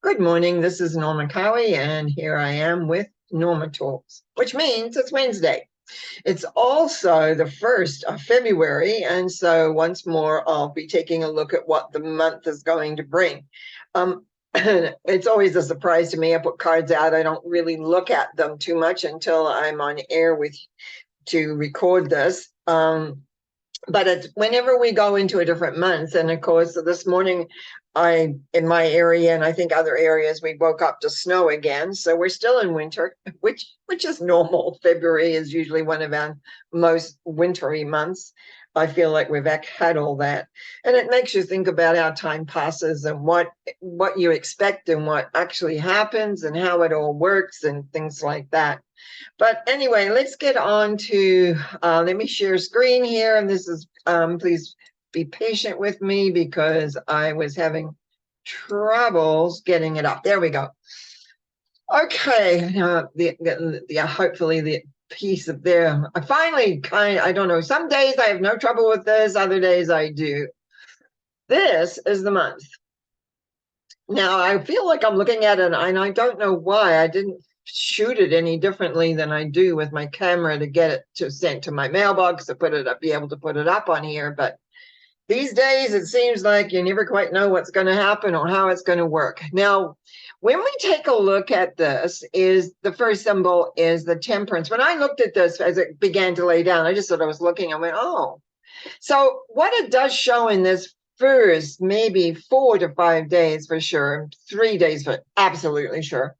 Good morning. This is Norma Cowie, and here I am with Norma Talks, which means it's Wednesday. It's also the 1st of February, and so once more, I'll be taking a look at what the month is going to bring. It's always a surprise to me. I put cards out. I don't really look at them too much until I'm on air with to record this. But it's whenever we go into a different month, and of course this morning in my area and I think other areas we woke up to snow again, so we're still in winter, which is normal. February is usually one of our most wintry months. I feel like we've had all that, and it makes you think about how time passes and what you expect and what actually happens and how it all works and things like that. But anyway, let's get on to, let me share screen here. And this is, please be patient with me because I was having troubles getting it up. There we go. Okay, hopefully the piece of there. I finally I don't know, some days I have no trouble with this, other days I do. This is the month. Now I feel like I'm looking at it and I don't know why I didn't shoot it any differently than I do with my camera to get it sent to my mailbox to put it up, be able to put it up on here. But these days it seems like you never quite know what's going to happen or how it's going to work. Now, when we take a look at this, is the first symbol is the temperance. When I looked at this as it began to lay down, I just thought I was looking, I went, oh. So what it does show in this first maybe 4 to 5 days for sure, 3 days for absolutely sure,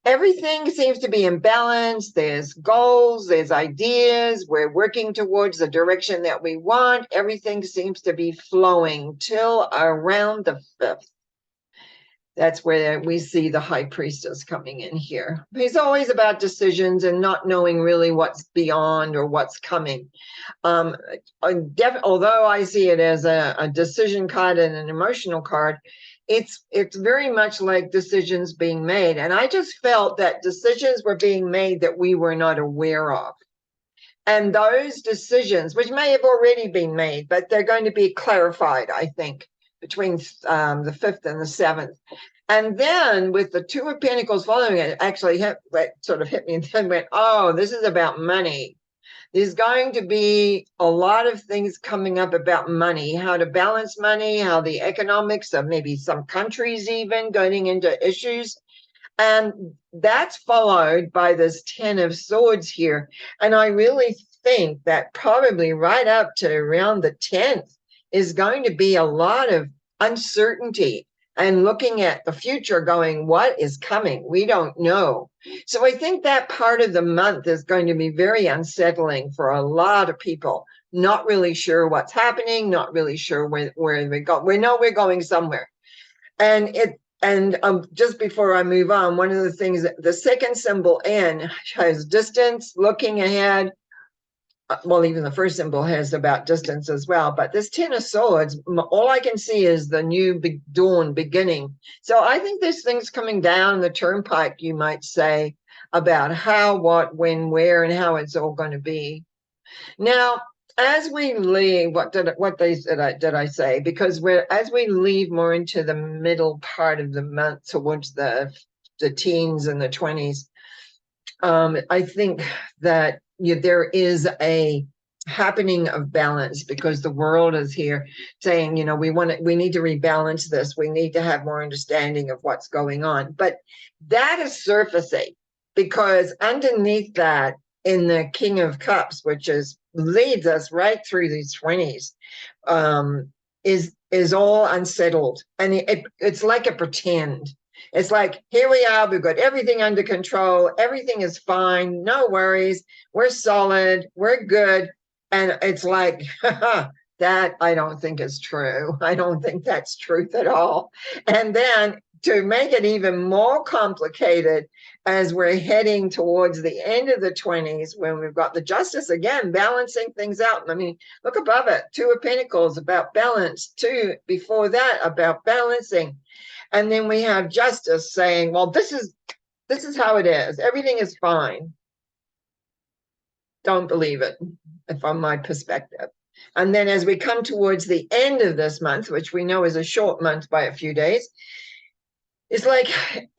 everything seems to be in balance. There's goals, there's ideas. We're working towards the direction that we want. Everything seems to be flowing till around the 5th. That's where we see the high priestess coming in here. It's always about decisions and not knowing really what's beyond or what's coming. Although I see it as a decision card and an emotional card, it's very much like decisions being made. And I just felt that decisions were being made that we were not aware of. And those decisions, which may have already been made, but they're going to be clarified, I think, between the 5th and the 7th. And then with the Two of Pentacles following it, actually sort of hit me and then went, oh, this is about money. There's going to be a lot of things coming up about money, how to balance money, how the economics of maybe some countries even getting into issues. And that's followed by this 10 of Swords here. And I really think that probably right up to around the 10th is going to be a lot of uncertainty and looking at the future going, what is coming? We don't know. So I think that part of the month is going to be very unsettling for a lot of people, not really sure what's happening, not really sure where we go. We know we're going somewhere. And just before I move on, one of the things, the second symbol N has distance, looking ahead. Well, even the first symbol has about distance as well. But this 10 of Swords, all I can see is the new dawn beginning. So I think there's things coming down the turnpike, you might say, about how, what, when, where, and how it's all going to be. Now, as we leave, did I say? Because as we leave more into the middle part of the month towards the teens and the 20s, I think that there is a happening of balance because the world is here saying, we need to rebalance this. We need to have more understanding of what's going on. But that is surfacing because underneath that, in the King of Cups, which leads us right through these 20s, is all unsettled. And it's like a pretend. It's like, here we are, we've got everything under control, everything is fine, no worries, we're solid, we're good. And it's like, that I don't think is true. I don't think that's truth at all. And then to make it even more complicated, as we're heading towards the end of the 20s, when we've got the Justice again, balancing things out. I mean, look above it, Two of Pentacles about balance, two before that about balancing. And then we have Justice saying, well, this is how it is. Everything is fine. Don't believe it, from my perspective. And then as we come towards the end of this month, which we know is a short month by a few days, It's like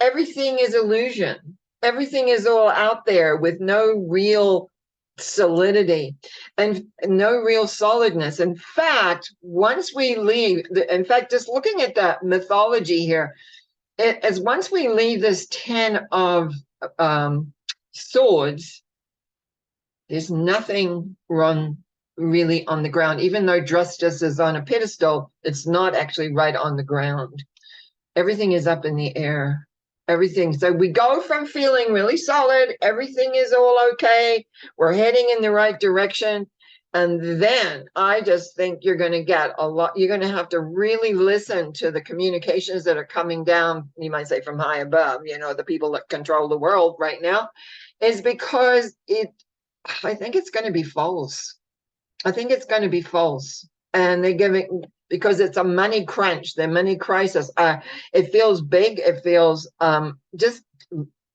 everything is illusion. Everything is all out there with no real solidity and no real solidness. In fact, once we leave, in fact, just looking at the mythology here, as once we leave this 10 of swords, there's nothing wrong really on the ground. Even though justice is on a pedestal, it's not actually right on the ground. Everything is up in the air. Everything. So we go from feeling really solid, everything is all okay, we're heading in the right direction. And then I just think you're going to get a lot. You're going to have to really listen to the communications that are coming down, you might say from high above, the people that control the world right now, is because I think it's going to be false. I think it's going to be false. And they're giving, because it's a money crunch, the money crisis. It feels big. It feels just,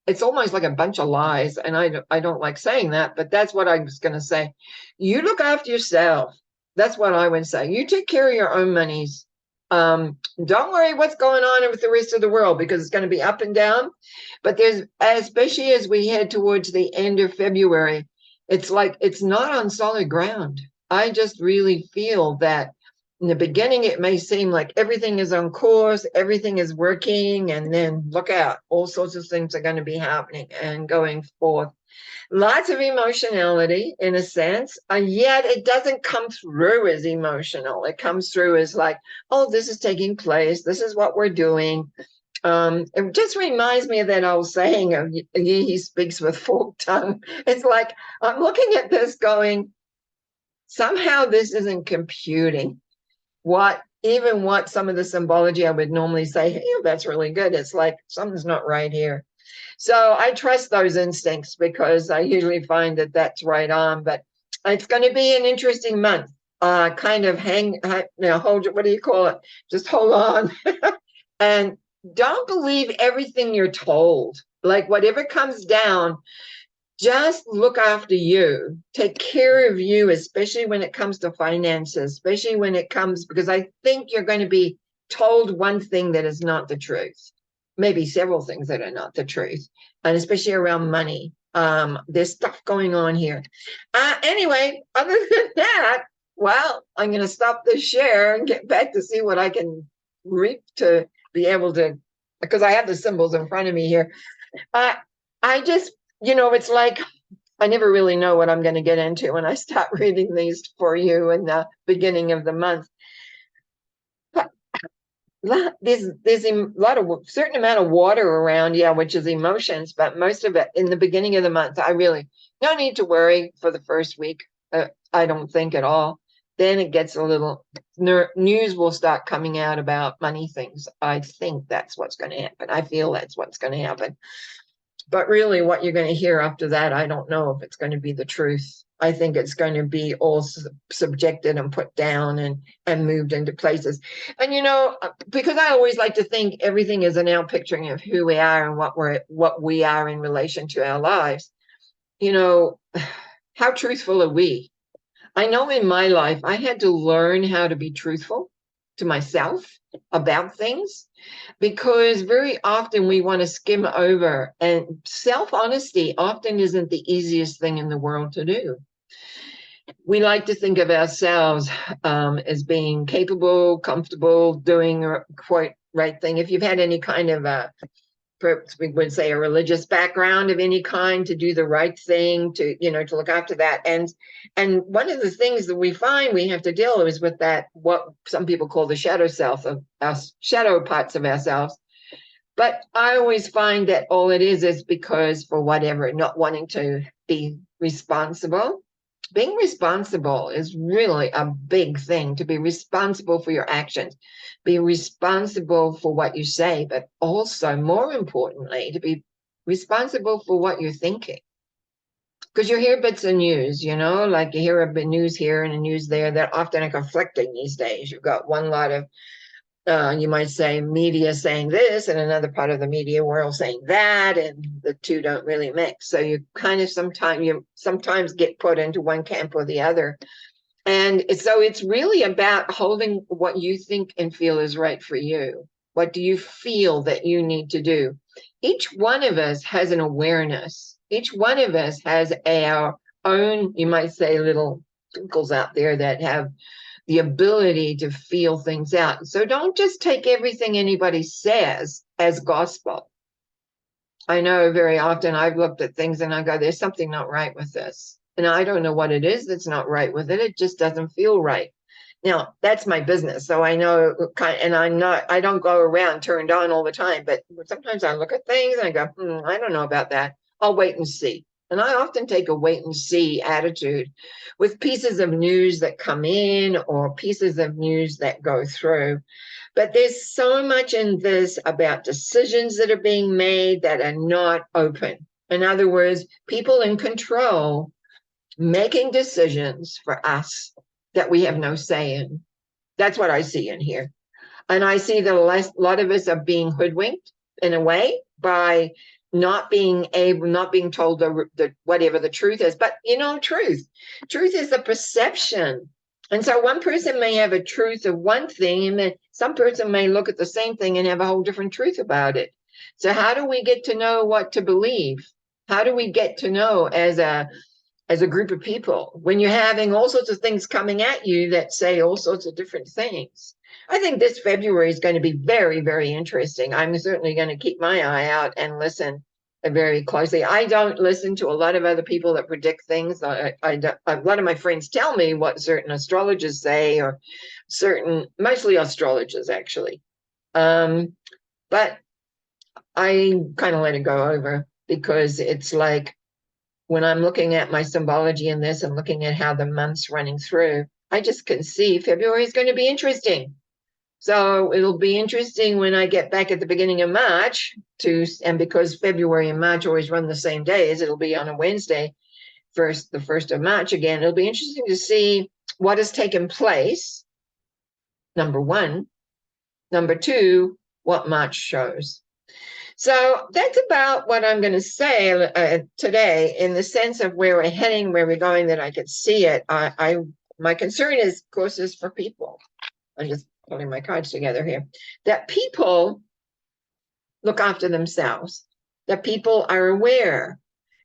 it's almost like a bunch of lies. And I don't like saying that, but that's what I was going to say. You look after yourself. That's what I would say. You take care of your own monies. Don't worry what's going on with the rest of the world, because it's going to be up and down. But there's, especially as we head towards the end of February, it's like it's not on solid ground. I just really feel that in the beginning, it may seem like everything is on course, everything is working, and then look out, all sorts of things are going to be happening and going forth. Lots of emotionality in a sense, and yet it doesn't come through as emotional. It comes through as like, oh, this is taking place. This is what we're doing. It just reminds me of that old saying of he speaks with forked tongue. It's like, I'm looking at this going, somehow this isn't computing what some of the symbology I would normally say, hey, that's really good. It's like something's not right here. So I trust those instincts because I usually find that that's right on. But it's going to be an interesting month. Kind of hold it. What do you call it? Just hold on. And don't believe everything you're told. Like whatever comes down, just look after you, take care of you, especially when it comes to finances, especially when it comes, because I think you're going to be told one thing that is not the truth, maybe several things that are not the truth, and especially around money. There's stuff going on here. Anyway, other than that, well, I'm going to stop this share and get back to see what I can reap to be able to, because I have the symbols in front of me here. I just, it's like I never really know what I'm going to get into when I start reading these for you in the beginning of the month. But there's a lot of certain amount of water around, yeah, which is emotions, but most of it in the beginning of the month, I really no need to worry for the first week. I don't think at all. Then it gets a little news will start coming out about money things. I think that's what's going to happen. I feel that's what's going to happen. But really what you're going to hear after that, I don't know if it's going to be the truth. I think it's going to be all subjected and put down and moved into places. And, because I always like to think everything is an outpicturing of who we are and what we are in relation to our lives. How truthful are we? I know in my life, I had to learn how to be truthful to myself about things, because very often we want to skim over, and self-honesty often isn't the easiest thing in the world to do. We like to think of ourselves as being capable, comfortable, doing the quite right thing. If you've had any kind of perhaps we would say a religious background of any kind, to do the right thing, to look after that. And one of the things that we find we have to deal with is with that, what some people call the shadow self, of our shadow parts of ourselves. But I always find that all it is because for whatever, not wanting to be responsible. Being responsible is really a big thing, to be responsible for your actions, be responsible for what you say, but also, more importantly, to be responsible for what you're thinking. Because you hear bits of news, like you hear a bit news here and a news there that often are conflicting these days. You've got one lot of you might say media saying this and another part of the media world saying that, and the two don't really mix. So you kind of sometimes get put into one camp or the other. And so it's really about holding what you think and feel is right for you. What do you feel that you need to do? Each one of us has an awareness. Each one of us has our own, you might say, little twinkles out there that have the ability to feel things out. So don't just take everything anybody says as gospel. I know very often I've looked at things and I go, there's something not right with this. And I don't know what it is that's not right with it. It just doesn't feel right. Now, that's my business. So I know, and I don't go around turned on all the time, but sometimes I look at things and I go, I don't know about that. I'll wait and see. And I often take a wait and see attitude with pieces of news that come in or pieces of news that go through. But there's so much in this about decisions that are being made that are not open. In other words, people in control making decisions for us that we have no say in. That's what I see in here. And I see that a lot of us are being hoodwinked in a way by not being told the whatever the truth is. But truth is a perception. And so one person may have a truth of one thing, and then some person may look at the same thing and have a whole different truth about it. So how do we get to know what to believe? How do we get to know as a group of people when you're having all sorts of things coming at you that say all sorts of different things? I think this February is going to be very, very interesting. I'm certainly going to keep my eye out and listen very closely. I don't listen to a lot of other people that predict things. A lot of my friends tell me what certain astrologers say, or mostly astrologers actually. But I kind of let it go over because it's like when I'm looking at my symbology in this and looking at how the month's running through, I just can see February is going to be interesting. So it'll be interesting when I get back at the beginning of March and because February and March always run the same days, it'll be on a Wednesday, the 1st of March again. It'll be interesting to see what has taken place, number one. Number two, what March shows. So that's about what I'm going to say today in the sense of where we're heading, where we're going, that I could see it. My concern is, of course, is for people. I'm just putting my cards together here, that people look after themselves, that people are aware.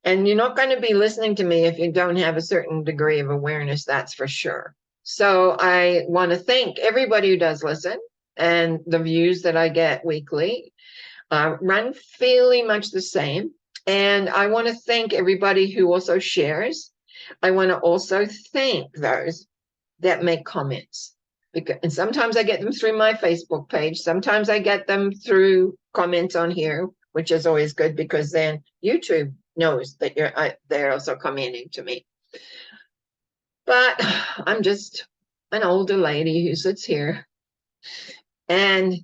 And you're not going to be listening to me if you don't have a certain degree of awareness, that's for sure. So I want to thank everybody who does listen, and the views that I get weekly run fairly much the same. And I want to thank everybody who also shares. I want to also thank those that make comments. And sometimes I get them through my Facebook page. Sometimes I get them through comments on here, which is always good because then YouTube knows that they're also commenting to me. But I'm just an older lady who sits here and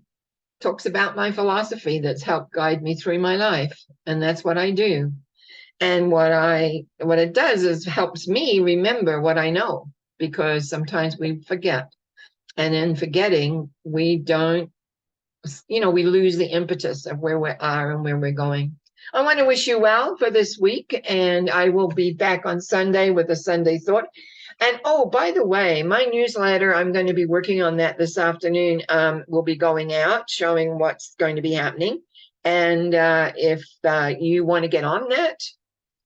talks about my philosophy that's helped guide me through my life. And that's what I do. And what it does is helps me remember what I know, because sometimes we forget. And in forgetting, we lose the impetus of where we are and where we're going. I want to wish you well for this week, and I will be back on Sunday with a Sunday thought. And oh, by the way, my newsletter, I'm going to be working on that this afternoon, will be going out, showing what's going to be happening. And if you want to get on that,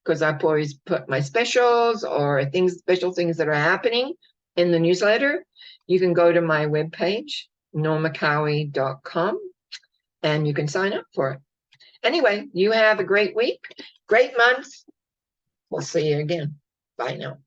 because I've always put my specials or special things that are happening in the newsletter, you can go to my webpage, normacowie.com, and you can sign up for it. Anyway, you have a great week, great month. We'll see you again. Bye now.